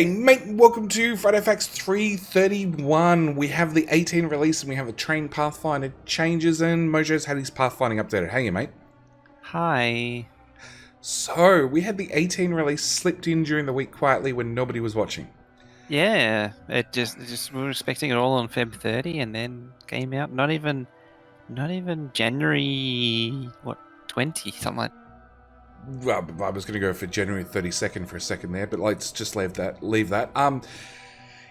G'day, mate. Welcome to Friday Facts 331. We have the 18 release and we have the Train Pathfinder changes, and Mojo's had his pathfinding updated. Hey, mate. Hi. So, we had the 18 release slipped in during the week quietly when nobody was watching. Yeah, it just we were expecting it all on Feb 30, and then came out not even January 20 something like. Well, I was going to go for January 32nd for a second there, but let's just leave that.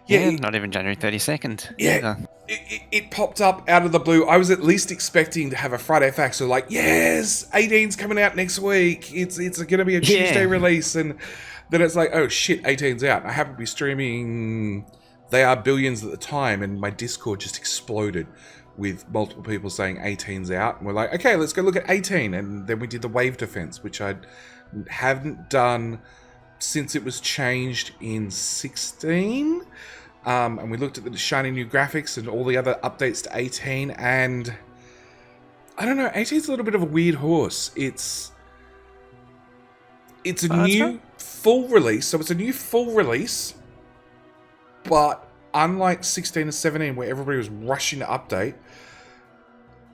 Yeah, not even January 32nd. Yeah, it popped up out of the blue. I was at least expecting to have a Friday Fact, so like, yes, 18's coming out next week. It's going to be a Tuesday release, and then it's like, oh shit, 18's out. I happen to be streaming They Are Billions at the time, and my Discord just exploded with multiple people saying 18's out, and we're like, okay, let's go look at 18, and then we did the wave defense, which I haven't done since it was changed in 16. And we looked at the shiny new graphics and all the other updates to 18, and I don't know, 18's a little bit of a weird horse. It's a new full release, so it's a new full release, but unlike 16 and 17 where everybody was rushing to update,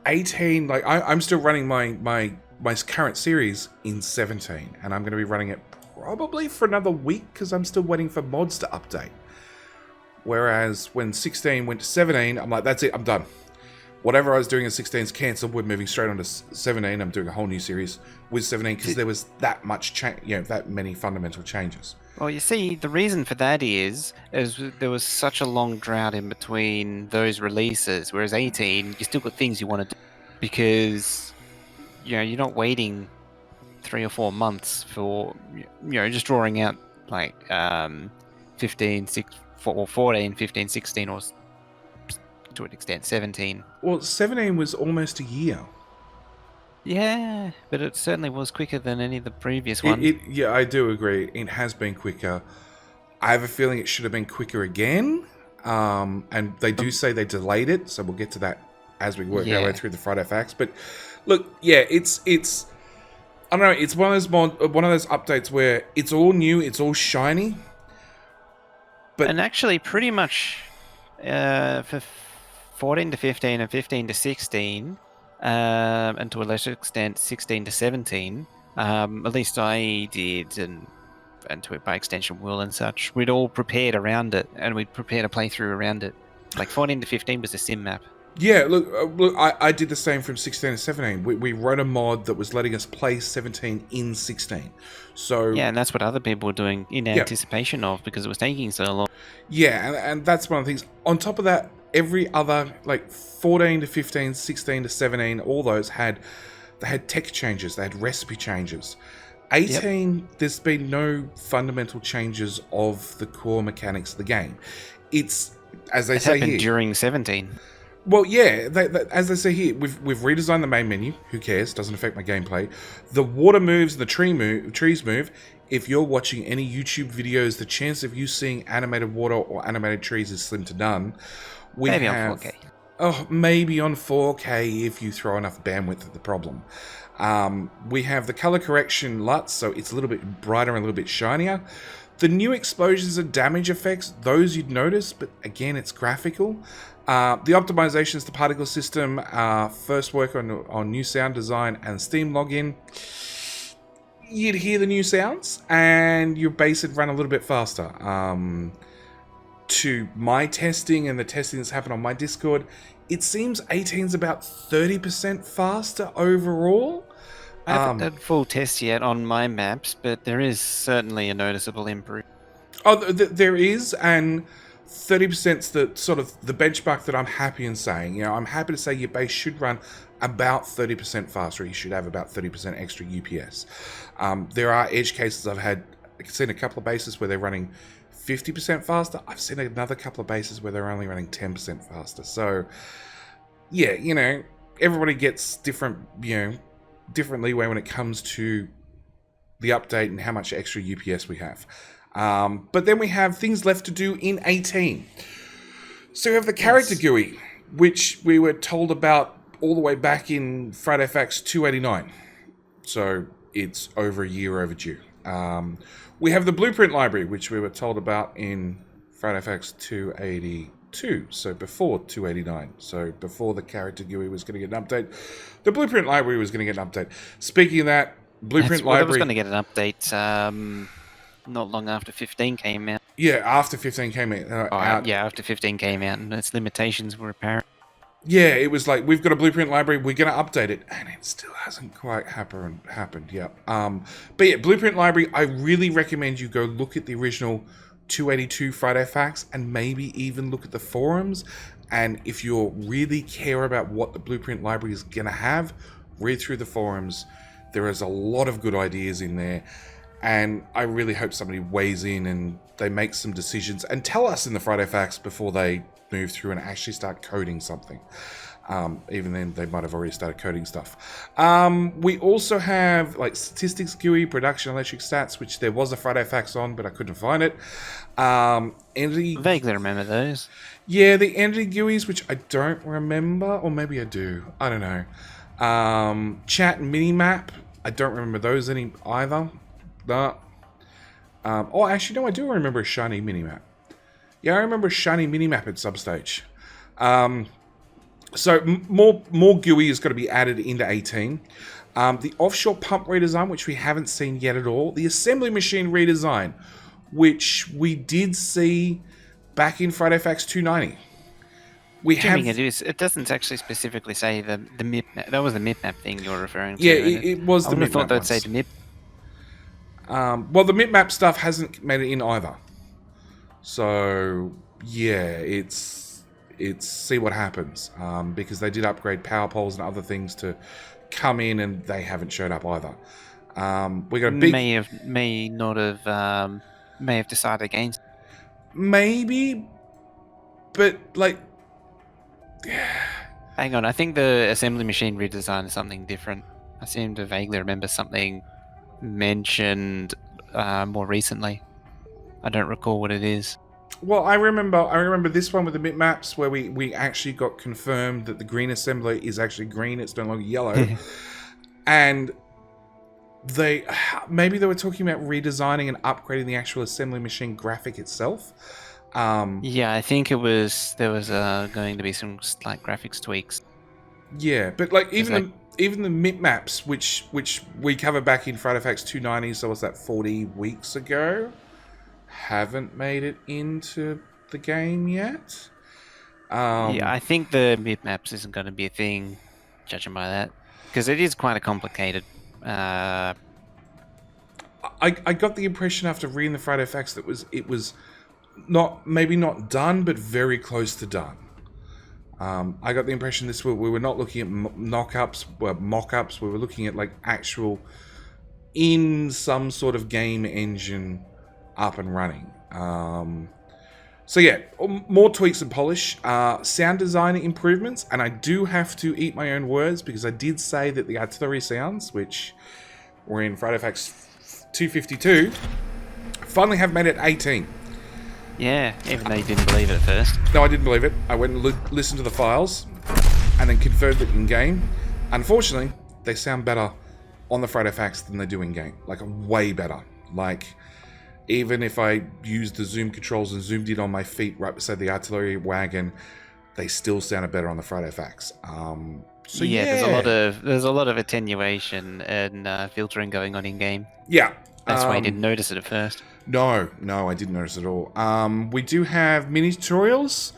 18, like I'm still running my current series in 17, and I'm going to be running it probably for another week because I'm still waiting for mods to update. Whereas when 16 went to 17, I'm like, that's it, I'm done. Whatever I was doing in 16 is cancelled. We're moving straight on to 17. I'm doing a whole new series with 17 because there was that much change, that many fundamental changes. Well, you see, the reason for that is there was such a long drought in between those releases, whereas 18, you still got things you want to do because, you're not waiting 3 or 4 months for, just drawing out like 15, 14, 15, 16, or to an extent 17. Well, 17 was almost a year. Yeah, but it certainly was quicker than any of the previous ones. Yeah, I do agree. It has been quicker. I have a feeling it should have been quicker again. And they do say they delayed it, so we'll get to that as we work our way through the Friday Facts. But look, yeah, it's I don't know. It's one of those updates where it's all new, it's all shiny. And actually, pretty much for 14 to 15 and 15 to 16, and to a lesser extent 16 to 17, at least I did, and to it by extension Will and such, we'd all prepared around it, and we'd prepared a playthrough around it. Like 14 to 15 was a sim map. Yeah, look, I did the same from 16 to 17. We wrote a mod that was letting us play 17 in 16. So yeah, and that's what other people were doing in anticipation of, because it was taking so long. Yeah, and that's one of the things. On top of that, every other, like 14 to 15, 16 to 17, all those they had tech changes, they had recipe changes. 18, there's been no fundamental changes of the core mechanics of the game. It's, as they say here, during 17. Well, yeah, as they say here, we've redesigned the main menu. Who cares? Doesn't affect my gameplay. The water moves and the trees move. If you're watching any YouTube videos, the chance of you seeing animated water or animated trees is slim to none. Maybe on 4K. Oh, maybe on 4K if you throw enough bandwidth at the problem. We have the color correction LUTs, so it's a little bit brighter and a little bit shinier. The new explosions and damage effects, those you'd notice, but again, it's graphical. The optimizations to particle system, first work on new sound design and Steam login. You'd hear the new sounds, and your base would run a little bit faster. To my testing and the testing that's happened on my Discord, it seems 18's about 30% faster overall. I haven't done full tests yet on my maps, but there is certainly a noticeable improvement. Oh, there is, and 30%'s the sort of the benchmark that I'm happy in saying. I'm happy to say your base should run about 30% faster. You should have about 30% extra UPS. There are edge cases I've seen a couple of bases where they're running 50% faster. I've seen another couple of bases where they're only running 10% faster. So, yeah, everybody gets different leeway when it comes to the update and how much extra UPS we have. But then we have things left to do in 18. So we have the character GUI, which we were told about all the way back in Friday Facts 289. So it's over a year overdue. We have the blueprint library, which we were told about in Friday Facts 282, so before 289, so before the character GUI was going to get an update, the blueprint library was going to get an update. Speaking of that, blueprint Well, that was library... going to get an update not long after 15 came out. Yeah, after 15 came out. Yeah, after 15 came out and its limitations were apparent. Yeah, it was like, we've got a blueprint library, we're going to update it, and it still hasn't quite happened yet. But yeah, blueprint library, I really recommend you go look at the original 282 Friday Facts and maybe even look at the forums. And if you really care about what the blueprint library is going to have, read through the forums. There is a lot of good ideas in there. And I really hope somebody weighs in and they make some decisions and tell us in the Friday Facts before they move through and actually start coding something. Even then, they might have already started coding stuff. We also have like statistics GUI, production electric stats, which there was a Friday Facts on, but I couldn't find it. Entity... Vaguely remember those. Yeah, the entity GUIs, which I don't remember, or maybe I do. I don't know. Chat and minimap, I don't remember those either. No. Oh, actually, no, I do remember a shiny minimap. Yeah, I remember a shiny minimap at some stage. So more GUI is going to be added into 18. The offshore pump redesign, which we haven't seen yet at all. The assembly machine redesign, which we did see back in Friday Facts 290. It doesn't actually specifically say the MIP map. That was the MIP map thing you're referring to. Yeah, it was the MIP map. I would have thought they'd say the MIP. Well, the MIP map stuff hasn't made it in either. So, yeah, it's see what happens. Because they did upgrade power poles and other things to come in, and they haven't showed up either. We got a big... May have decided against. Maybe, but like... Hang on, I think the assembly machine redesign is something different. I seem to vaguely remember something mentioned more recently. I don't recall what it is. Well, I remember this one with the mip maps where we actually got confirmed that the green assembly is actually green, it's no longer yellow. And maybe they were talking about redesigning and upgrading the actual assembly machine graphic itself. Yeah, I think there was going to be some slight graphics tweaks. Yeah, but like even the mip maps, which we covered back in Friday Facts 290, so what's that, 40 weeks ago, haven't made it into the game yet. Yeah, I think the mip maps isn't going to be a thing, judging by that, because it is quite a complicated. I got the impression after reading the Friday Facts that it was maybe not done, but very close to done. I got the impression we were not looking at mock-ups, we were looking at like actual in some sort of game engine up and running. So yeah, more tweaks and polish. Sound design improvements, and I do have to eat my own words because I did say that the artillery sounds, which were in Friday Facts 252, finally have made it 18. Yeah, even though you didn't believe it at first. No, I didn't believe it. I went and listened to the files and then confirmed it in-game. Unfortunately, they sound better on the Friday Facts than they do in-game. Like, way better. Like, even if I used the zoom controls and zoomed in on my feet right beside the artillery wagon, they still sounded better on the Friday Facts. So yeah, there's a lot of attenuation and filtering going on in-game. Yeah. That's why you didn't notice it at first. No, I didn't notice it at all. We do have mini tutorials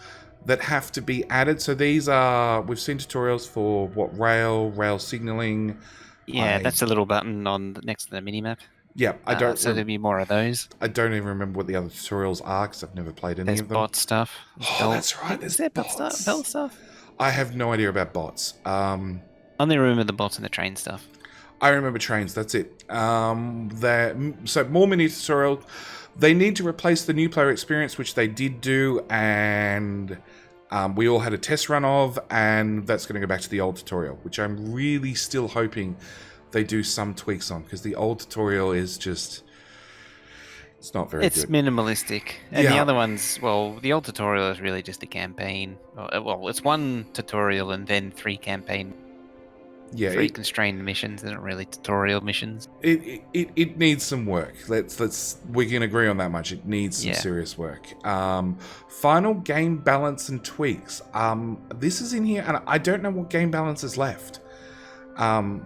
that have to be added. So these are, we've seen tutorials for rail signaling. Yeah, that's a little button next to the minimap. Yeah, so there'll be more of those. I don't even remember what the other tutorials are because I've never played any of them. There's bot stuff. That's right. There's bots. Belt stuff. I have no idea about bots. Only remember the bots and the train stuff. I remember trains, that's it. So more mini tutorial. They need to replace the new player experience, which they did do, and we all had a test run of, and that's going to go back to the old tutorial, which I'm really still hoping they do some tweaks on, because the old tutorial is just... It's not very good. It's minimalistic. And the other ones, well, the old tutorial is really just a campaign. Well, it's one tutorial and then 3 campaign. Yeah, very constrained missions. They're not really tutorial missions. it needs some work. We can agree on that much. It needs some Yeah. serious work. Final game balance and tweaks. This is in here, and I don't know what game balance is left. Not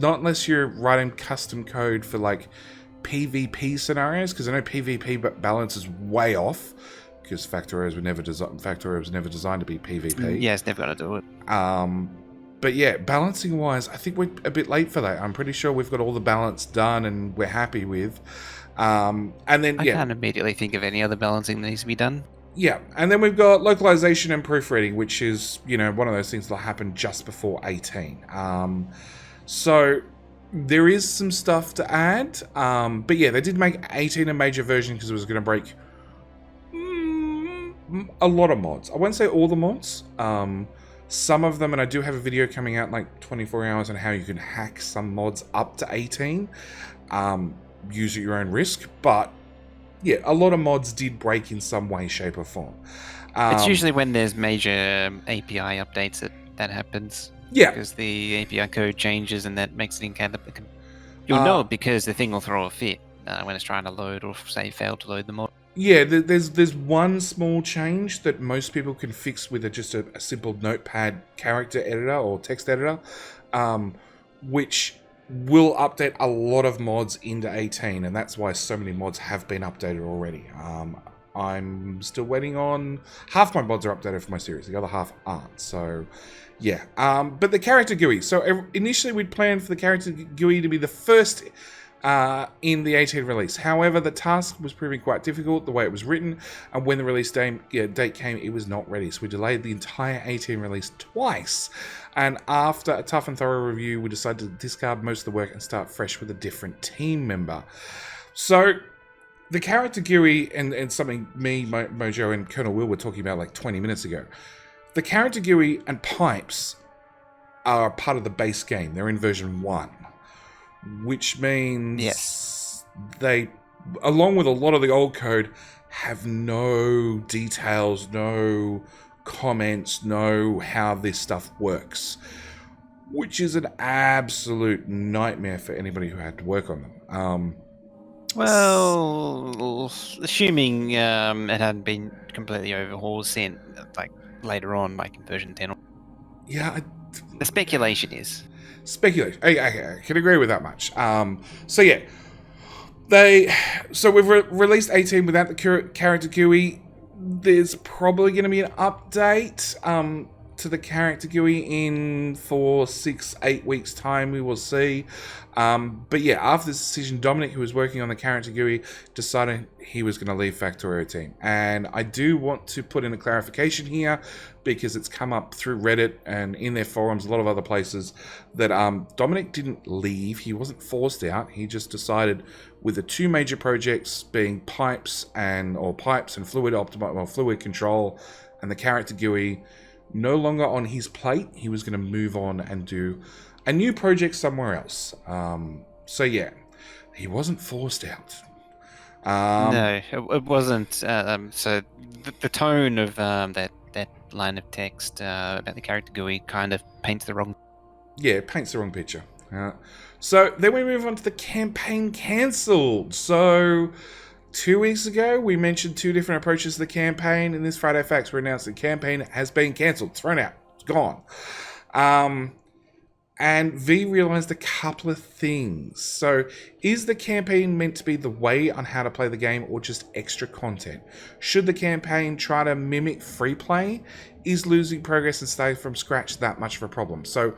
unless you're writing custom code for like PvP scenarios, because I know PvP balance is way off. Because Factorio was never designed to be PvP. Yeah, it's never gonna do it. But yeah, balancing wise, I think we're a bit late for that. I'm pretty sure we've got all the balance done and we're happy with. And then I can't immediately think of any other balancing that needs to be done. Yeah, and then we've got localization and proofreading, which is, one of those things that'll happen just before 18. So there is some stuff to add. But yeah, they did make 18 a major version because it was going to break a lot of mods. I won't say all the mods. Some of them, and I do have a video coming out in like 24 hours on how you can hack some mods up to 18. Use at your own risk. But yeah, a lot of mods did break in some way, shape, or form. It's usually when there's major API updates that happens. Yeah. Because the API code changes and that makes it incapable. You'll know it because the thing will throw a fit when it's trying to load or, say, fail to load the mod. Yeah, there's one small change that most people can fix with just a simple notepad character editor or text editor, which will update a lot of mods into 18, and that's why so many mods have been updated already. I'm still waiting on... Half my mods are updated for my series, the other half aren't, so... Yeah, but the character GUI. So initially we'd planned for the character GUI to be the first in the 18 release. However, the task was proving quite difficult the way it was written, and when the release date came, it was not ready. So we delayed the entire 18 release twice, and after a tough and thorough review, we decided to discard most of the work and start fresh with a different team member. So the character GUI, and something me, Mojo, and Colonel Will were talking about like 20 minutes ago, the character GUI and pipes are part of the base game. They're in version 1. Which means they, along with a lot of the old code, have no details, no comments, no how this stuff works. Which is an absolute nightmare for anybody who had to work on them. Well, assuming it hadn't been completely overhauled since, like, later on, like in version 10. Yeah. The speculation is. Speculation. I can agree with that much. So yeah, we've released 18 without the character GUI. There's probably going to be an update to the character GUI in 4-6-8 weeks time. We will see. But yeah, after this decision, Dominic, who was working on the character GUI, decided he was going to leave Factorio team. And I do want to put in a clarification here, because it's come up through Reddit and in their forums, a lot of other places, that Dominic didn't leave. He wasn't forced out. He just decided, with the two major projects being pipes and fluid control and the character GUI, no longer on his plate, he was going to move on and do a new project somewhere else. So yeah, he wasn't forced out. No, it wasn't. So the tone of that line of text about the character GUI kind of paints the wrong. Yeah, it paints the wrong picture. So then we move on to the campaign cancelled. So 2 weeks ago, we mentioned two different approaches to the campaign. In this Friday Facts, we announced the campaign has been cancelled, thrown out, it's gone. And V realized a couple of things. So, is the campaign meant to be the way on how to play the game, or just extra content? Should the campaign try to mimic free play? Is losing progress and starting from scratch that much of a problem? So,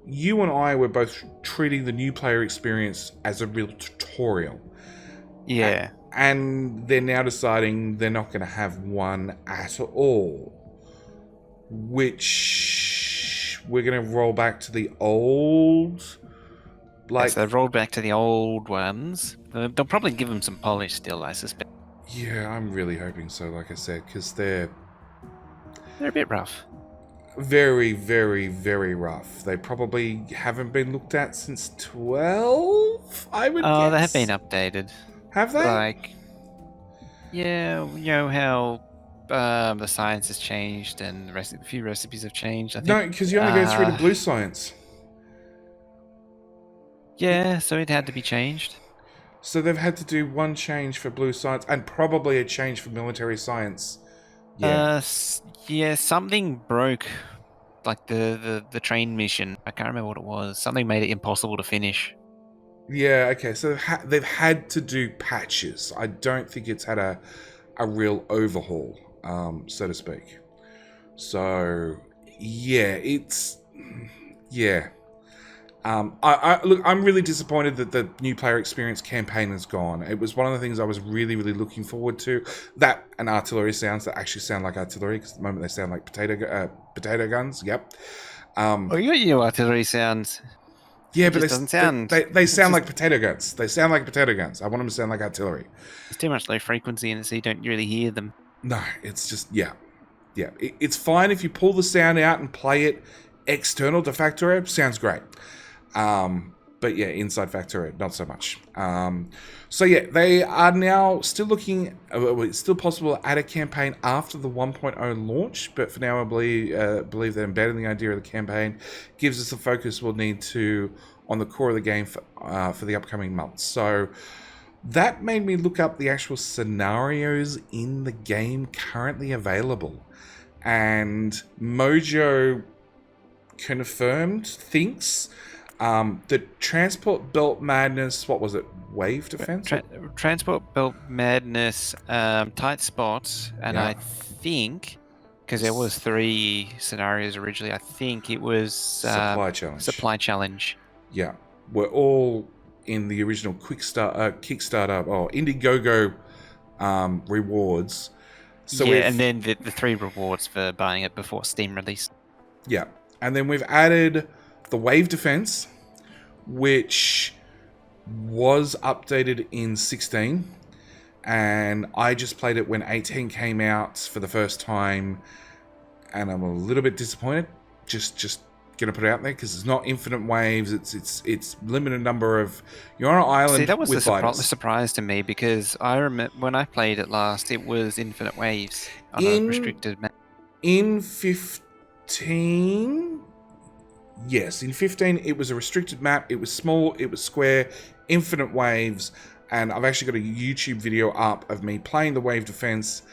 you and I were both treating the new player experience as a real tutorial. Yeah. And they're now deciding they're not going to have one at all. Which we're going to roll back to the old... So they've rolled back to the old ones. They'll probably give them some polish still, I suspect. Yeah, I'm really hoping so, like I said, because they're a bit rough. Very, very, very rough. They probably haven't been looked at since 12, I would guess. They have been updated. Have they? Like, yeah, you know how the science has changed and a few recipes have changed. I think, no, because you only go through to blue science. Yeah, so it had to be changed. So they've had to do one change for blue science and probably a change for military science. Yeah. Yeah, something broke, like the train mission. I can't remember what it was. Something made it impossible to finish. Yeah, okay. So they've had to do patches. I don't think it's had a real overhaul, so to speak. So, yeah, it's. Yeah. Look, I'm really disappointed that the new player experience campaign is gone. It was one of the things I was really, really looking forward to. That and artillery sounds that actually sound like artillery, because at the moment they sound like potato guns. Yep. Oh, you got your artillery sounds. Yeah, It but just doesn't they, sound. they, they It's sound just like potato guns. They sound like potato guns. I want them to sound like artillery. there's too much low frequency in it, so you don't really hear them. No, it's just, yeah. Yeah, it's fine if you pull the sound out and play it external to Factorio. Sounds great. But yeah, inside Factorio, not so much. So yeah, they are now still looking. It's still possible to add a campaign after the 1.0 launch, but for now, I believe that embedding the idea of the campaign gives us the focus we'll need to on the core of the game for the upcoming months. So that made me look up the actual scenarios in the game currently available. And Mojo confirmed, thinks that Transport Belt Madness, what was it, Wave Defense? Transport Belt Madness, tight spots, and Yeah. I think because there was 3 scenarios originally, I think it was Supply Challenge. Supply Challenge. Yeah. We're all in the original Kickstarter or Indiegogo rewards. So yeah, and then the 3 rewards for buying it before Steam release. Yeah. And then we've added the Wave Defense, which was updated in 16. And I just played it when 18 came out for the first time. And I'm a little bit disappointed. Just gonna put it out there because it's not infinite waves. It's limited number of. You're on an island. See, that was with the fighters. surprise to me because I remember when I played it last, it was infinite waves on a restricted map. In 15, yes, in 15 it was a restricted map. It was small. It was square. Infinite waves. And I've actually got a YouTube video up of me playing the wave defense.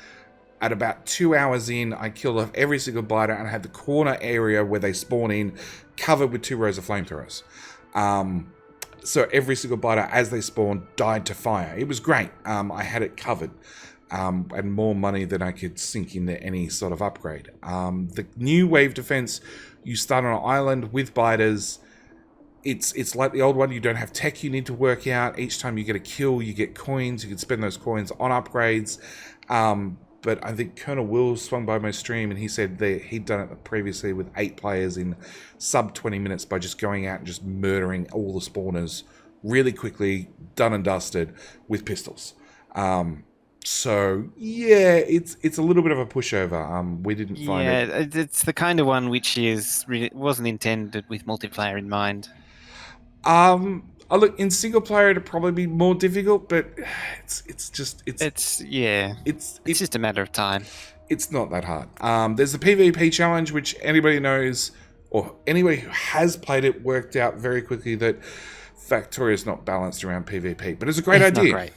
At about 2 hours in, I killed off every single biter and had the corner area where they spawn in covered with 2 rows of flamethrowers. So every single biter, as they spawned, died to fire. It was great. I had it covered. And more money than I could sink into any sort of upgrade. The new wave defense, you start on an island with biters. It's like the old one. You don't have tech you need to work out. Each time you get a kill, you get coins. You can spend those coins on upgrades. But I think Colonel Wills swung by my stream and he said that he'd done it previously with 8 players in sub 20 minutes by just going out and just murdering all the spawners really quickly, done and dusted with pistols. So yeah, it's a little bit of a pushover. We didn't find it. Yeah, it's the kind of one which wasn't intended with multiplayer in mind. Look, in single player it'd probably be more difficult, but it's just It's just a matter of time. It's not that hard. There's the PvP challenge, which anybody knows, or anybody who has played it worked out very quickly that Factorio is not balanced around PvP, but it's a great idea. Not great.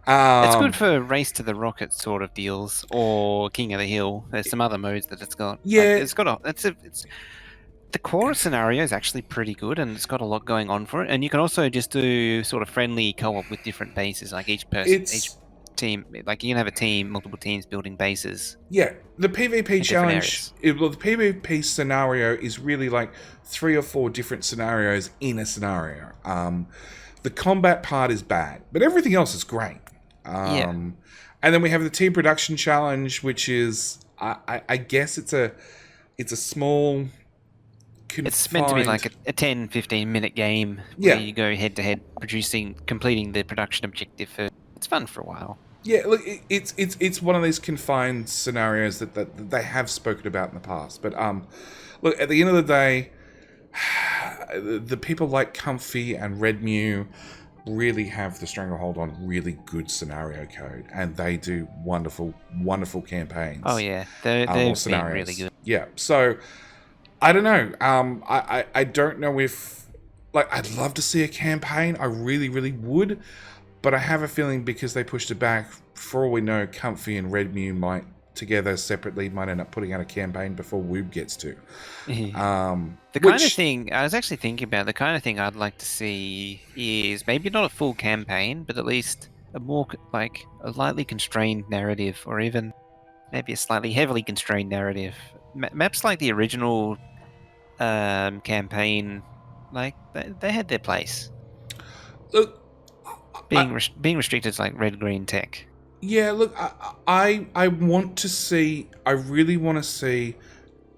It's good for Race to the Rocket sort of deals, or King of the Hill. There's some other modes that it's got. Yeah, it's got the core scenario is actually pretty good, and it's got a lot going on for it. And you can also just do sort of friendly co-op with different bases, like each team. Like you can have a team, multiple teams building bases. Yeah, the PvP challenge. The PvP scenario is really like 3 or 4 different scenarios in a scenario. The combat part is bad, but everything else is great. And then we have the team production challenge, which is, I guess it's a small. It's meant to be like a 10-15 minute game where you go head to head, completing the production objective. It's fun for a while. Yeah, look, it's one of these confined scenarios that they have spoken about in the past. But look, at the end of the day, the people like Comfy and Red Mew really have the stranglehold on really good scenario code, and they do wonderful, wonderful campaigns. Oh yeah, they've been really good. Yeah, so I don't know. I don't know if like, I'd love to see a campaign. I really, really would. But I have a feeling because they pushed it back, for all we know, Comfy and Redmew might, together separately, might end up putting out a campaign before Woob gets to. The kind of thing I was actually thinking about, the kind of thing I'd like to see is maybe not a full campaign, but at least a more like a lightly constrained narrative, or even maybe a slightly heavily constrained narrative. Maps like the original campaign, like they had their place. Look, Being restricted to like red green tech. yeah, look, I want to see, I really want to see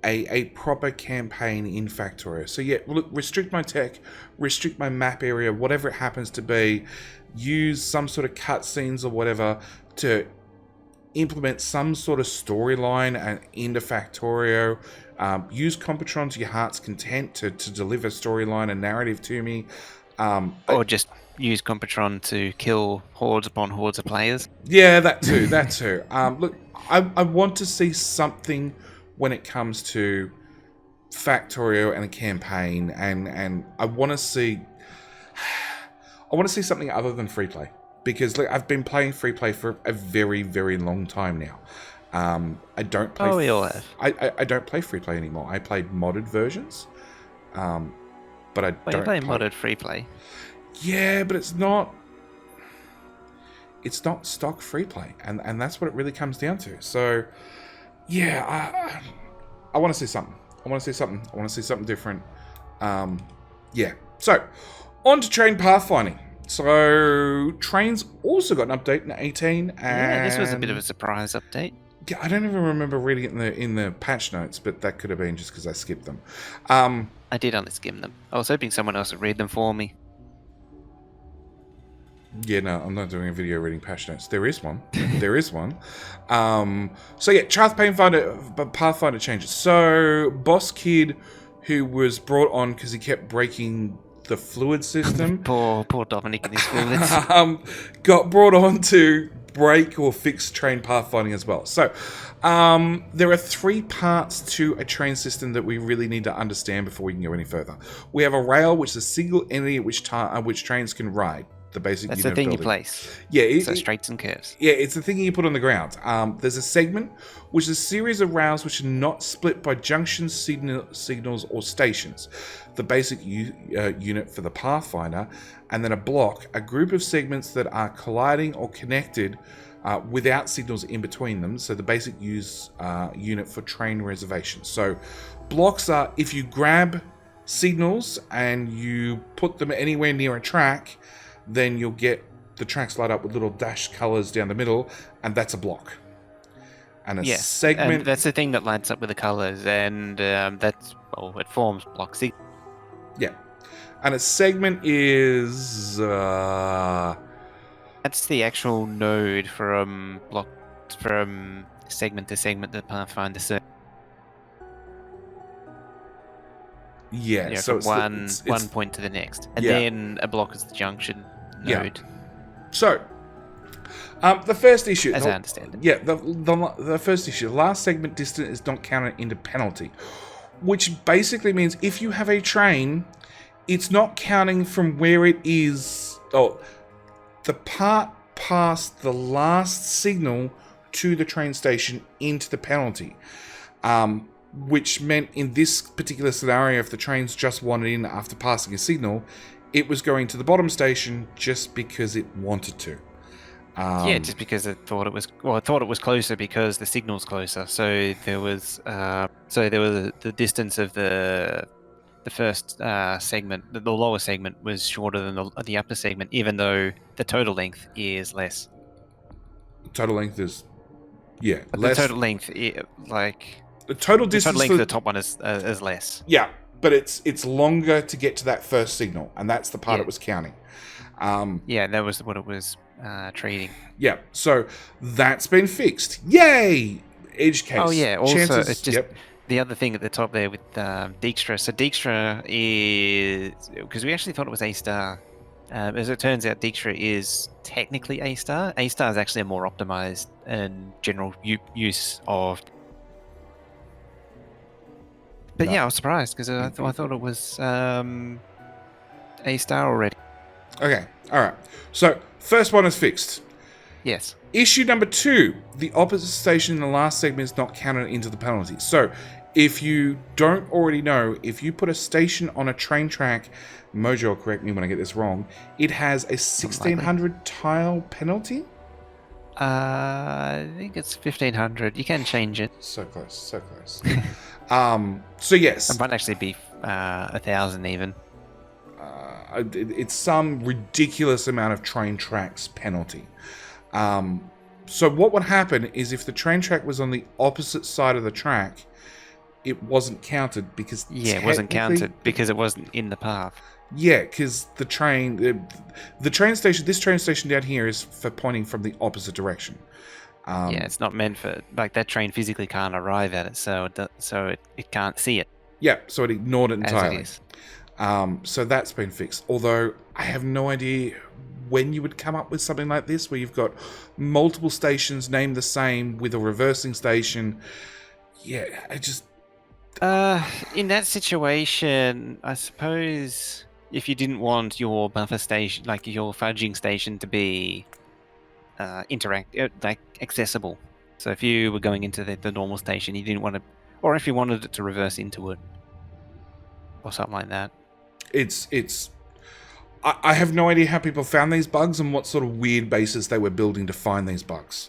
a proper campaign in Factorio. So yeah, look, restrict my tech, restrict my map area, whatever it happens to be, use some sort of cutscenes or whatever to implement some sort of storyline and into Factorio. Use Compatron to your heart's content to deliver storyline and narrative to me. Or just use Compatron to kill hordes upon hordes of players. Yeah, that too, that too. Look, I want to see something when it comes to Factorio and a campaign, and I want to see something other than free play, because look, I've been playing free play for a very, very long time now. I don't play. Oh, we all have. I don't play free play anymore. I played modded versions, but I don't. You play modded free play. Yeah, but it's not stock free play, and that's what it really comes down to. So, yeah, I want to see something. I want to see something different. Yeah. So, on to Train Pathfinding. So, Train's also got an update in 18. And yeah, this was a bit of a surprise update. Yeah, I don't even remember reading it in the patch notes, but that could have been just because I skipped them. I did only skim them. I was hoping someone else would read them for me. Yeah, no, I'm not doing a video reading patch notes. There is one. There is one. So yeah, Pathfinder changes. So Boss Kid, who was brought on because he kept breaking the fluid system. poor Dominic and his fluids. Got brought on to break or fix train pathfinding as well. So there are 3 parts to a train system that we really need to understand before we can go any further. We have a rail, which is a single entity at which trains can ride. The basic That's unit the thing of you building. place. Yeah, so straights and curves. Yeah, it's the thing you put on the ground. There's a segment, which is a series of rails which are not split by junctions, signals, or stations. The basic unit for the Pathfinder, and then a block, a group of segments that are colliding or connected without signals in between them. So the basic unit for train reservations. So blocks are if you grab signals and you put them anywhere near a track, then you'll get the tracks light up with little dashed colors down the middle, and that's a block. And a segment... And that's the thing that lights up with the colors, and it forms block C. Yeah. And a segment is... That's the actual node from segment to segment that Pathfinder says. Yeah, so it's one point to the next. And then a block is the junction node. Yeah. So, the first issue... As I understand it. Yeah, the first issue. The last segment distance is not counted into penalty. Which basically means if you have a train, it's not counting from where it is... Oh, the part past the last signal to the train station into the penalty. Which meant in this particular scenario, if the trains just wanted in after passing a signal, it was going to the bottom station just because it wanted to. Just because it thought it was. Well, I thought it was closer because the signal's closer. So there was. The distance of the first segment, the lower segment, was shorter than the upper segment, even though the total length is less. Total length is, less. The total length, the total distance. The total length of the top one is less. Yeah, but it's longer to get to that first signal, and that's the part it was counting. That was what it was trading. Yeah, so that's been fixed. Yay! Edge case. Oh yeah. Also, it's just the other thing at the top there with Dijkstra. So Dijkstra is, because we actually thought it was A-star. As it turns out, Dijkstra is technically A-star. A-star is actually a more optimized and general use of. But I was surprised because I thought it was. I A star already. Okay, all right. So first one is fixed. Yes. Issue number 2, the opposite station in the last segment is not counted into the penalty. So, if you don't already know, if you put a station on a train track, Mojo will correct me when I get this wrong, it has a 1600 tile penalty? I think it's 1500. You can change it. So close, so close. So yes. It might actually be 1000 even. It's some ridiculous amount of train tracks penalty. So what would happen is if the train track was on the opposite side of the track, it wasn't counted because it wasn't counted because it wasn't in the path. Yeah, because the train station, this train station down here is for pointing from the opposite direction. It's not meant for, like, that train physically can't arrive at it, so it can't see it. Yeah, so it ignored it entirely. As it is. So that's been fixed. Although I have no idea when you would come up with something like this, where you've got multiple stations named the same with a reversing station. Yeah, I just... In that situation, I suppose if you didn't want your buffer station, like your fudging station, to be accessible. So if you were going into the normal station, you didn't want to, or if you wanted it to reverse into it, or something like that. I have no idea how people found these bugs and what sort of weird basis they were building to find these bugs.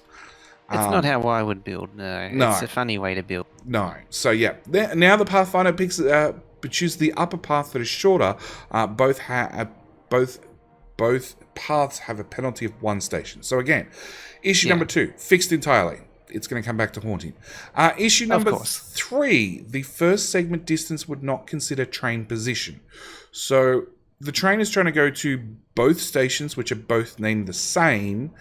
It's not how I would build, no. It's a funny way to build. No. So yeah, now the Pathfinder chooses the upper path that is shorter. Both paths have a penalty of 1 station. So again, issue number 2, fixed entirely. It's going to come back to haunting. Issue number 3, the first segment distance would not consider train position. So the train is trying to go to both stations, which are both named the same,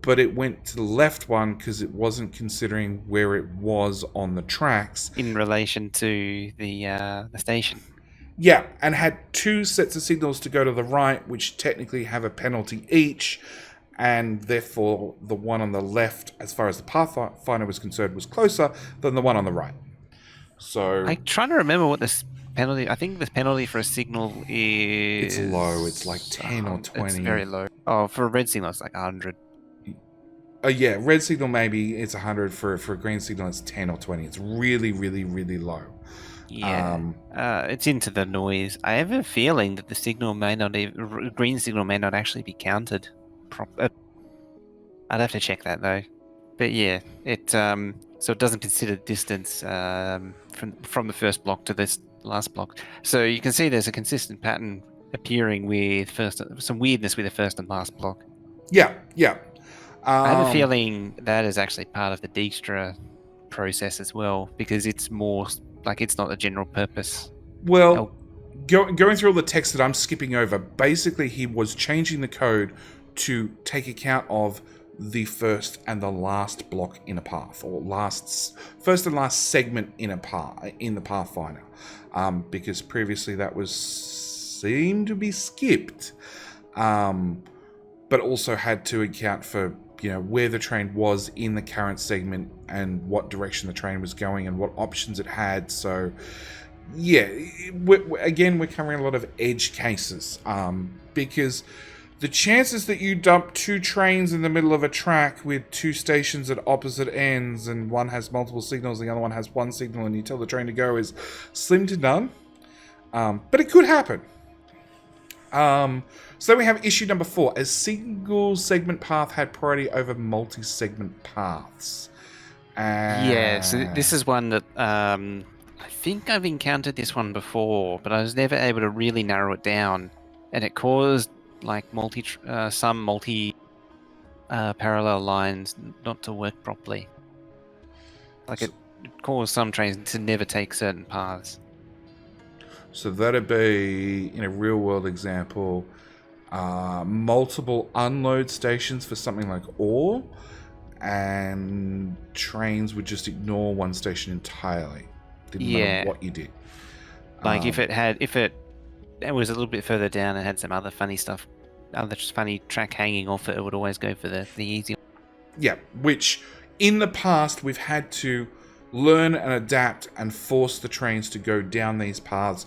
but it went to the left one because it wasn't considering where it was on the tracks. In relation to the station. Yeah, and had 2 sets of signals to go to the right, which technically have a penalty each, and therefore the one on the left, as far as the Pathfinder was concerned, was closer than the one on the right. So I'm trying to remember what this penalty... I think the penalty for a signal is... It's low. It's like 10 or 20. It's very low. Oh, for a red signal, it's like 100. Yeah, red signal maybe it's 100. For a green signal, it's 10 or 20. It's really, really, really low. Yeah, it's into the noise. I have a feeling that the signal may not even... green signal may not actually be counted. I'd have to check that though. But yeah, it so it doesn't consider distance from the first block to this last block. So you can see there's a consistent pattern appearing with some weirdness with the first and last block. Yeah. I have a feeling that is actually part of the Dijkstra process as well, because it's more like it's not a general purpose. Well, going through all the text that I'm skipping over, basically he was changing the code to take account of the first and the last block in a path, or first and last segment in a path in the Pathfinder, because previously that was seemed to be skipped, but also had to account for where the train was in the current segment and what direction the train was going and what options it had. So yeah, we're covering a lot of edge cases, because the chances that you dump 2 trains in the middle of a track with 2 stations at opposite ends, and one has multiple signals, the other one has 1 signal, and you tell the train to go, is slim to none. But it could happen. So then we have issue number 4. A single segment path had priority over multi-segment paths. Yeah, so this is one that I think I've encountered this one before, but I was never able to really narrow it down, and it caused like some multi parallel lines not to work properly. Like it caused some trains to never take certain paths. So that'd be, in a real world example, multiple unload stations for something like ore, and trains would just ignore one station entirely. Didn't matter what you did. Like if it was a little bit further down and had some other funny stuff, other funny track hanging off it, it would always go for the easy one. Yeah, which in the past we've had to learn and adapt and force the trains to go down these paths.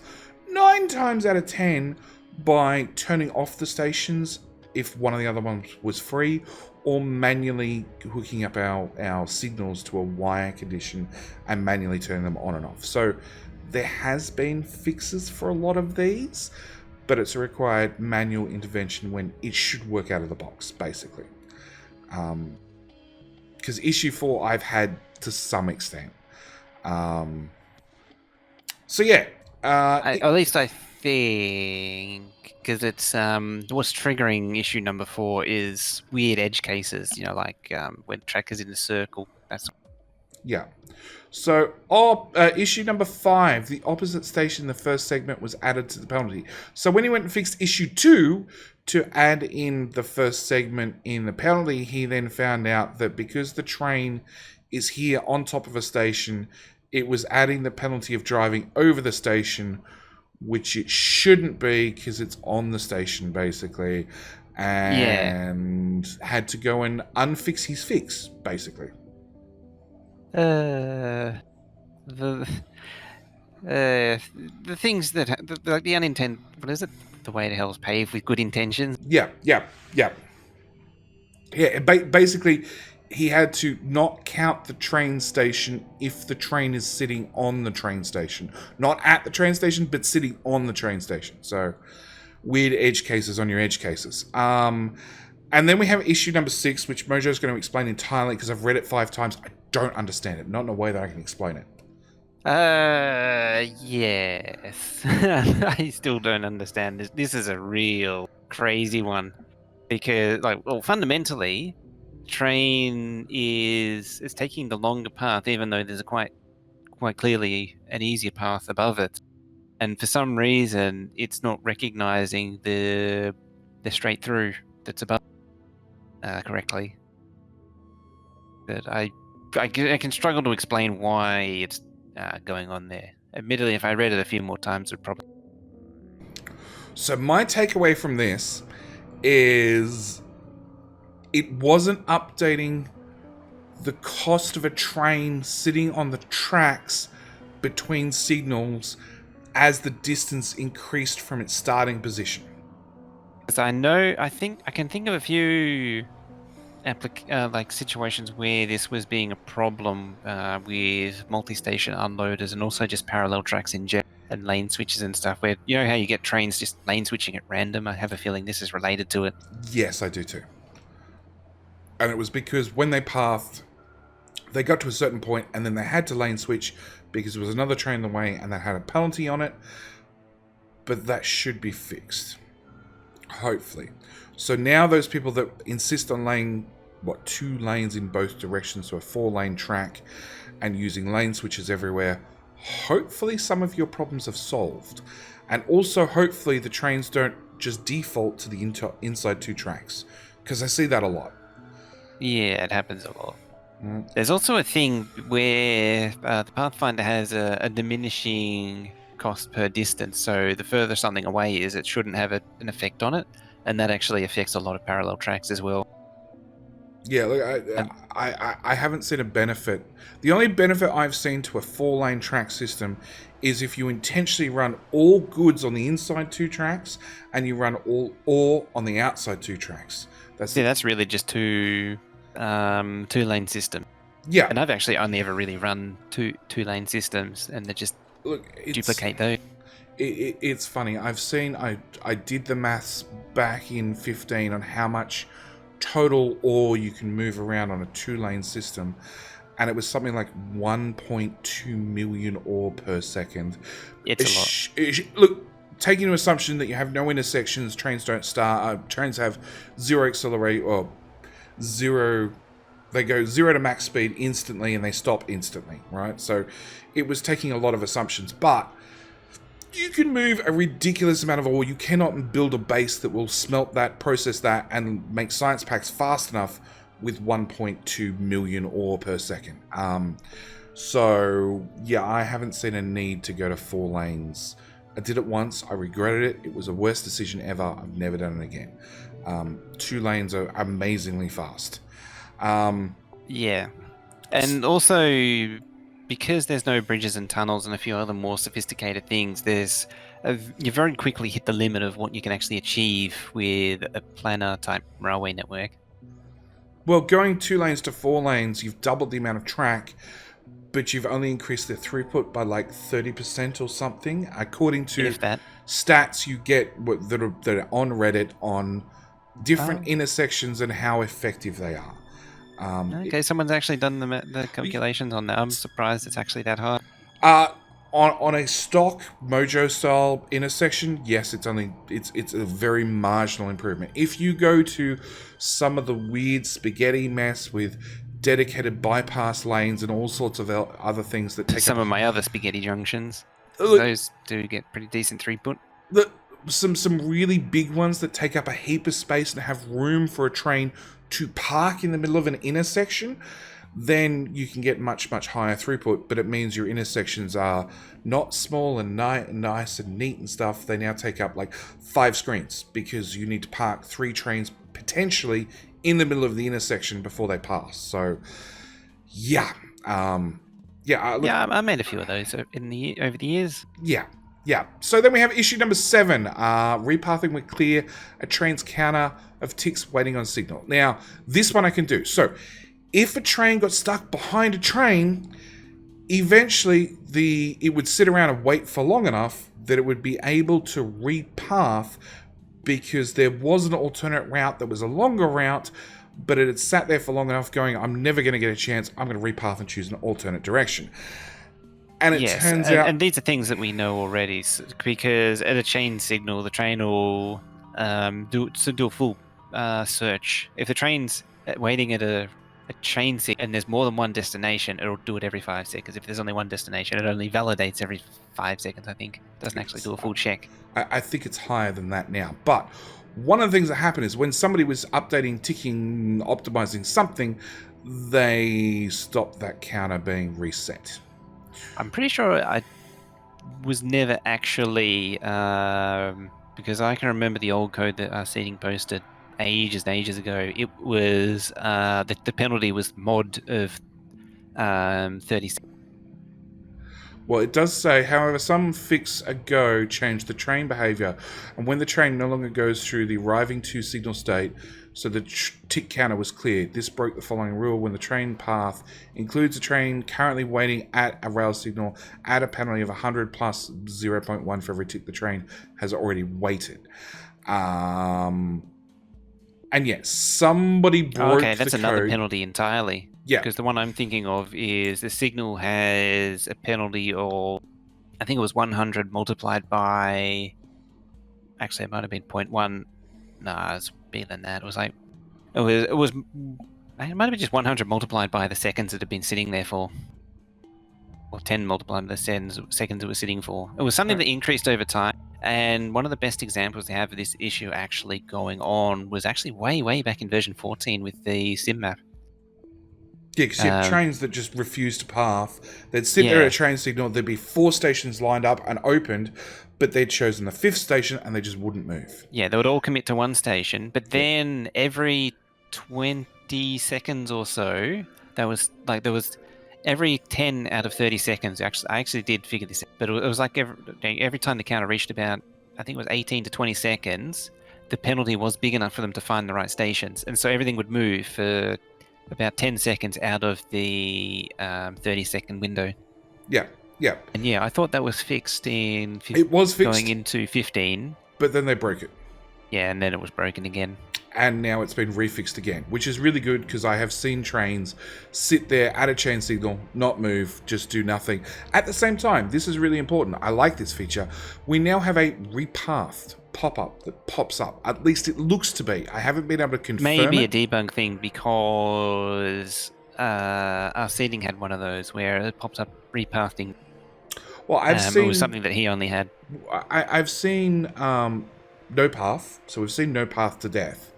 9 times out of 10, by turning off the stations if one of the other ones was free, or manually hooking up our signals to a wire condition and manually turning them on and off. So there has been fixes for a lot of these, but it's a required manual intervention when it should work out of the box, basically. Because issue 4 I've had to some extent. So yeah, At least I think, because it's what's triggering issue number 4 is weird edge cases. Like when trackers in a circle. That's yeah. So, issue number 5, the opposite station in the first segment was added to the penalty. So when he went and fixed issue 2 to add in the first segment in the penalty, he then found out that because the train is here on top of a station, it was adding the penalty of driving over the station, which it shouldn't be because it's on the station, basically, and had to go and unfix his fix, basically. the things that like the unintended. What is it? The way to hell's paved with good intentions. Yeah. Basically, he had to not count the train station if the train is sitting on the train station. Not at the train station, but sitting on the train station. So, weird edge cases on your edge cases. And then we have issue number 6, which Mojo's going to explain entirely because I've read it 5 times. I don't understand it. Not in a way that I can explain it. Yes. I still don't understand this. This is a real crazy one because, fundamentally, train is taking the longer path, even though there's a quite clearly an easier path above it, and for some reason, it's not recognizing the straight through that's above correctly. But I can struggle to explain why it's going on there. Admittedly, if I read it a few more times, it would probably. So my takeaway from this is it wasn't updating the cost of a train sitting on the tracks between signals as the distance increased from its starting position. Because I can think of a few situations where this was being a problem with multi-station unloaders and also just parallel tracks in general and lane switches and stuff, where you know how you get trains just lane switching at random. I have a feeling this is related to it. Yes, I do too. And it was because when they pathed, they got to a certain point and then they had to lane switch because there was another train in the way and that had a penalty on it. But that should be fixed. Hopefully. So now those people that insist on 2 lanes in both directions, so a 4-lane track, and using lane switches everywhere, hopefully some of your problems have solved. And also hopefully the trains don't just default to the inside 2 tracks, because I see that a lot. Yeah, it happens a lot. There's also a thing where the Pathfinder has a diminishing cost per distance. So the further something away is, it shouldn't have an effect on it. And that actually affects a lot of parallel tracks as well. Yeah, look, I haven't seen a benefit. The only benefit I've seen to a 4-lane track system is if you intentionally run all goods on the inside 2 tracks and you run all ore on the outside 2 tracks. That's really just 2-lane system. Yeah. And I've actually only ever really run two-lane systems, and they just duplicate those. It's funny. I did the maths back in 15 on how much total ore you can move around on a 2-lane system, and it was something like 1.2 million ore per second. It's a lot. Look, taking into assumption that you have no intersections, trains don't start. Trains have 0 accelerate or 0. They go 0 to max speed instantly and they stop instantly, right? So it was taking a lot of assumptions, but you can move a ridiculous amount of ore. You cannot build a base that will smelt that, process that, and make science packs fast enough with 1.2 million ore per second. So, yeah, I haven't seen a need to go to 4 lanes. I did it once. I regretted it. It was the worst decision ever. I've never done it again. 2 lanes are amazingly fast. Yeah. And also, because there's no bridges and tunnels and a few other more sophisticated things, there's you very quickly hit the limit of what you can actually achieve with a planner type railway network. Well, going 2 lanes to 4 lanes, you've doubled the amount of track, but you've only increased the throughput by like 30% or something, according to If that. stats you get that are on Reddit on different Oh, intersections and how effective they are. okay, someone's actually done the calculations on that. I'm surprised it's actually that hard. Uh, on a stock Mojo style intersection, yes, it's a very marginal improvement. If you go to some of the weird spaghetti mess with dedicated bypass lanes and all sorts of other things that take Some up of my other spaghetti junctions, look, those do get pretty decent throughput. the, some really big ones that take up a heap of space and have room for a train to park in the middle of an intersection, then you can get much higher throughput, but it means your intersections are not small and nice and neat and stuff. They now take up like 5 screens because you need to park 3 trains potentially in the middle of the intersection before they pass. So yeah, look, I made a few of those over the years. yeah. So then we have issue number 7, repathing with clear a train's counter of ticks waiting on signal. Now this one I can do. So if a train got stuck behind a train, eventually it would sit around and wait for long enough that it would be able to repath because there was an alternate route that was a longer route, but it had sat there for long enough going, I'm never going to get a chance, I'm going to repath and choose an alternate direction. And it turns out... And these are things that we know already, because at a chain signal, the train will do a full search. If the train's waiting at a chain signal and there's more than one destination, it'll do it every 5 seconds. If there's only one destination, it only validates every 5 seconds, I think. It doesn't actually do a full check. I think it's higher than that now. But one of the things that happened is when somebody was updating, ticking, optimizing something, they stopped that counter being reset. I'm pretty sure I was never actually, because I can remember the old code that Seating posted ages and ages ago. It was the penalty was mod of 30 seconds. Well, it does say, however, some fix ago changed the train behavior, and when the train no longer goes through the arriving to signal state, so the tick counter was cleared. This broke the following rule: when the train path includes a train currently waiting at a rail signal, add a penalty of 100 plus 0.1 for every tick the train has already waited. And yes, somebody broke Okay, that's the another code. penalty entirely. Yeah. Because the one I'm thinking of is the signal has a penalty of, I think it was 100 multiplied by, actually it might have been 0.1. No, it's bigger than that. It was like, it might have been just 100 multiplied by the seconds it had been sitting there for. Or 10 multiplied by the seconds it was sitting for. It was something that increased over time. And one of the best examples they have of this issue actually going on was actually way back in version 14 with the sim map. Yeah, because you have trains that just refuse to path. They'd sit there at a train signal, there'd be 4 stations lined up and opened, but they'd chosen the 5th station and they just wouldn't move. Yeah, they would all commit to one station, but then every 20 seconds or so, there was every 10 out of 30 seconds. I actually did figure this out, but it was like every time the counter reached about, I think it was 18 to 20 seconds, the penalty was big enough for them to find the right stations, and so everything would move for about 10 seconds out of the 30-second window. Yeah. And yeah, I thought that was fixed in... It was fixed. Going into 15. But then they broke it. Yeah, and then it was broken again. And now it's been refixed again, which is really good because I have seen trains sit there at a chain signal, not move, just do nothing. At the same time, this is really important. I like this feature. We now have a repathed pop-up that pops up. At least it looks to be. I haven't been able to confirm Maybe it. a debug thing because our seating had one of those where it pops up repathing. Well, I've seen... It was something that he only had. I've seen no path. So we've seen no path to death.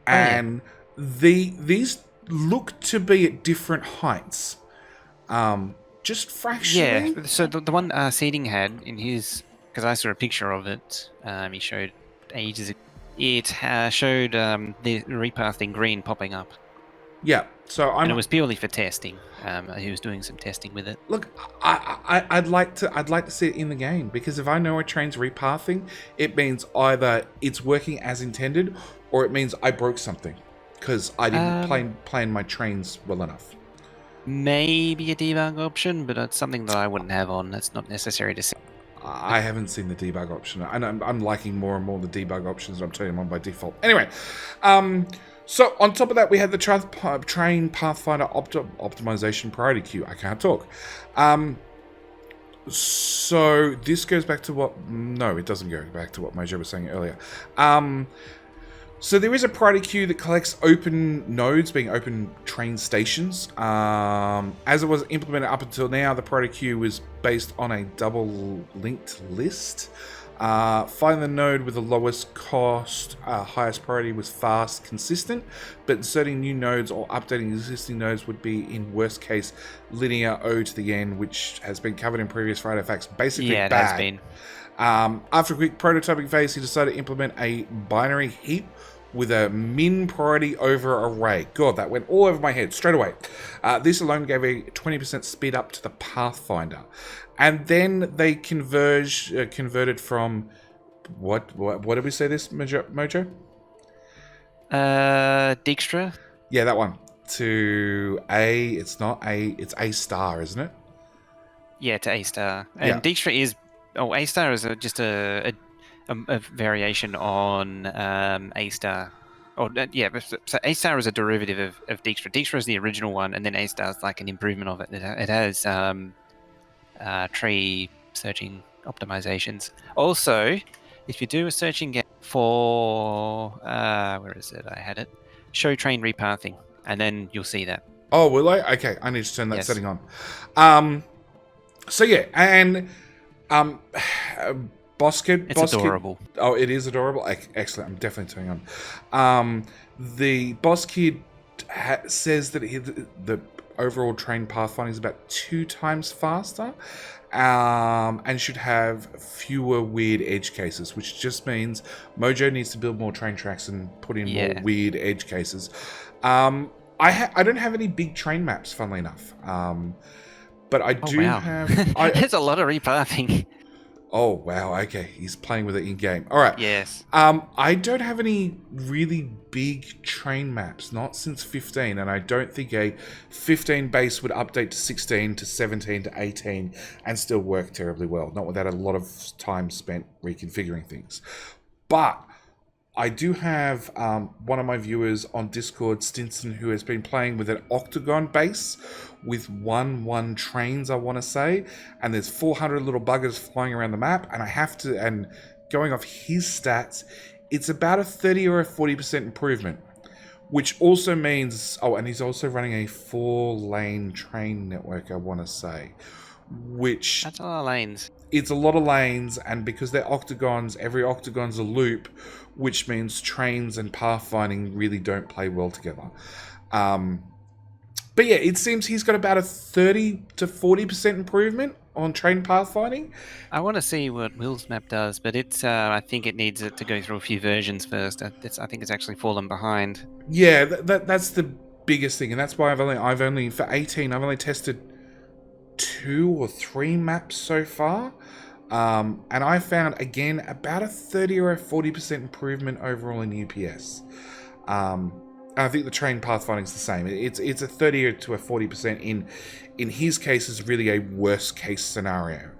And these look to be at different heights. Just fractionally. Yeah, so the one seating had in his... Because I saw a picture of it. He showed ages ago. It showed the repath in green popping up. Yeah. So And I'm it was purely for testing. He was doing some testing with it. look. I'd like to see it in the game, because if I know a train's repathing, it means either it's working as intended, or it means I broke something because I didn't plan my trains well enough. Maybe a debug option, but it's something that I wouldn't have on. That's not necessary to see. I haven't seen the debug option, and I'm liking more and more the debug options that I'm turning them on by default. Anyway, so on top of that, we had the Train Pathfinder optimization priority queue. I can't talk. So this goes back to what... No, it doesn't go back to what Mojo was saying earlier. So there is a priority queue that collects open nodes, being open train stations. As it was implemented up until now, the priority queue was based on a double linked list. Find the node with the lowest cost, highest priority was fast, consistent, but inserting new nodes or updating existing nodes would be, in worst case, linear O to the n, which has been covered in previous Friday Facts. Basically Yeah, it bad. has been. After a quick prototyping phase, he decided to implement a binary heap with a min priority over array. God, that went all over my head straight away. This alone gave a 20% speed up to the Pathfinder. And then they converted from... What did we say this, Mojo? Dijkstra? Yeah, that one. To A, it's not A, it's A star, isn't it? Yeah, to A star. And Yeah. Dijkstra is... Oh, A star is just a variation on A star. Oh, yeah, so A star is a derivative of Dijkstra. Dijkstra is the original one, and then A star is like an improvement of it. It has tree searching optimizations. Also, if you do a searching game for... where is it? I had it. Show train repathing, and then you'll see that. Oh, will I? Okay, I need to turn that Yes. setting on. So yeah, and Boss Kid. It's adorable. Kid, oh, it is adorable. Excellent. I'm definitely turning on. The Boss Kid says that the overall train pathfinding is about 2 times faster, and should have fewer weird edge cases, which just means Mojo needs to build more train tracks and put in more weird edge cases. I don't have any big train maps, funnily enough. But I do have... There's a lot of repathing. Oh, wow. Okay. He's playing with it in-game. All right. Yes. I don't have any really big train maps, not since 15, and I don't think a 15 base would update to 16, to 17, to 18, and still work terribly well. Not without a lot of time spent reconfiguring things. But I do have one of my viewers on Discord, Stinson, who has been playing with an octagon base with 1-1 trains, I want to say, and there's 400 little buggers flying around the map, and I have to, and going off his stats, it's about a 30 or a 40% improvement, which also means, oh, and he's also running a 4-lane train network, I want to say, which... That's a lot of lanes. It's a lot of lanes, and because they're octagons, every octagon's a loop, which means trains and pathfinding really don't play well together. But yeah, it seems he's got about a 30 to 40% improvement on train pathfinding. I want to see what Will's map does, but it's I think it needs it to go through a few versions first. I think it's actually fallen behind. Yeah, that's the biggest thing, and that's why I've only for 18 I've only tested 2 or 3 maps so far. And I found, again, about a 30 or a 40% improvement overall in UPS. And I think the train pathfinding is the same. It's a 30 to a 40% in his case is really a worst case scenario.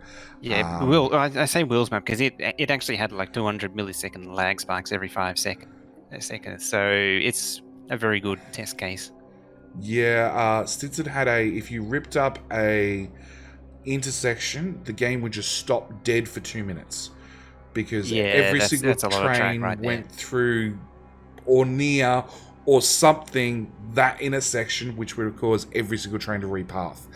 Yeah, Will. I say Will's map because it actually had like 200 millisecond lag spikes every 5 seconds. So it's a very good test case. Yeah, Stinson had if you ripped up a intersection, the game would just stop dead for 2 minutes because every single train went through or near or something that intersection, which would cause every single train to repath.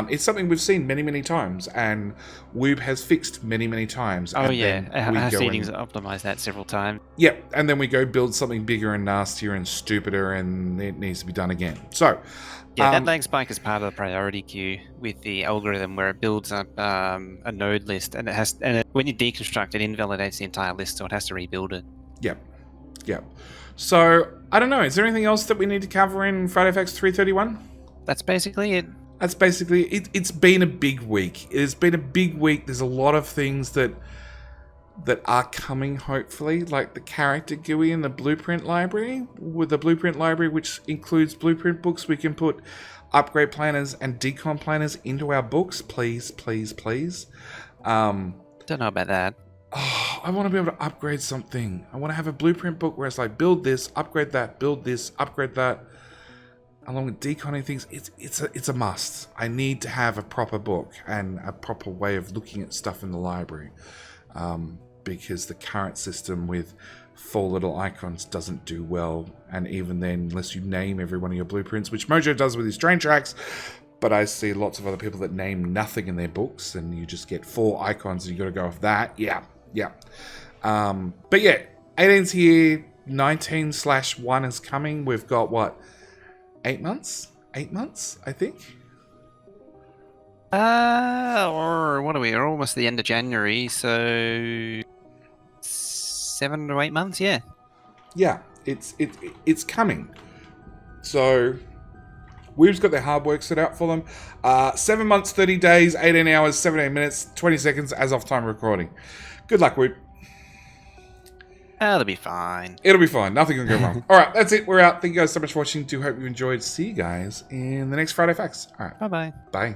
It's something we've seen many, many times, and Woob has fixed many, many times. Oh, yeah. Our settings optimized that several times. Yep, and then we go build something bigger and nastier and stupider, and it needs to be done again. So, yeah, that lag spike is part of the priority queue with the algorithm where it builds up a node list, and when you deconstruct it, invalidates the entire list, so it has to rebuild it. Yep. Yeah. So, I don't know. Is there anything else that we need to cover in Friday Facts 331? That's basically it. That's basically it. It's been a big week. It has been a big week. There's a lot of things that are coming, hopefully, like the character GUI and the blueprint library. With the blueprint library, which includes blueprint books, we can put upgrade planners and decon planners into our books. Please, please, please. Don't know about that. Oh, I want to be able to upgrade something. I want to have a blueprint book where it's like, build this, upgrade that, build this, upgrade that. Along with deconning things, it's a must. I need to have a proper book and a proper way of looking at stuff in the library. Because the current system with 4 little icons doesn't do well. And even then, unless you name every one of your blueprints, which Mojo does with his train tracks, but I see lots of other people that name nothing in their books, and you just get 4 icons and you got to go off that. Yeah. But yeah, 18's here, 19/1 is coming. We've got, what, 8 months? 8 months, I think? Or what are we? We're almost the end of January, so 7 to 8 months, yeah. Yeah, it's coming. So Weeb's got their hard work set out for them. 7 months, 30 days, 18 hours, 17 minutes, 20 seconds as of time recording. Good luck, Weeb. That'll be fine. It'll be fine. Nothing can go wrong. All right, that's it. We're out. Thank you guys so much for watching. Do hope you enjoyed. See you guys in the next Friday Facts. All right. Bye-bye. Bye.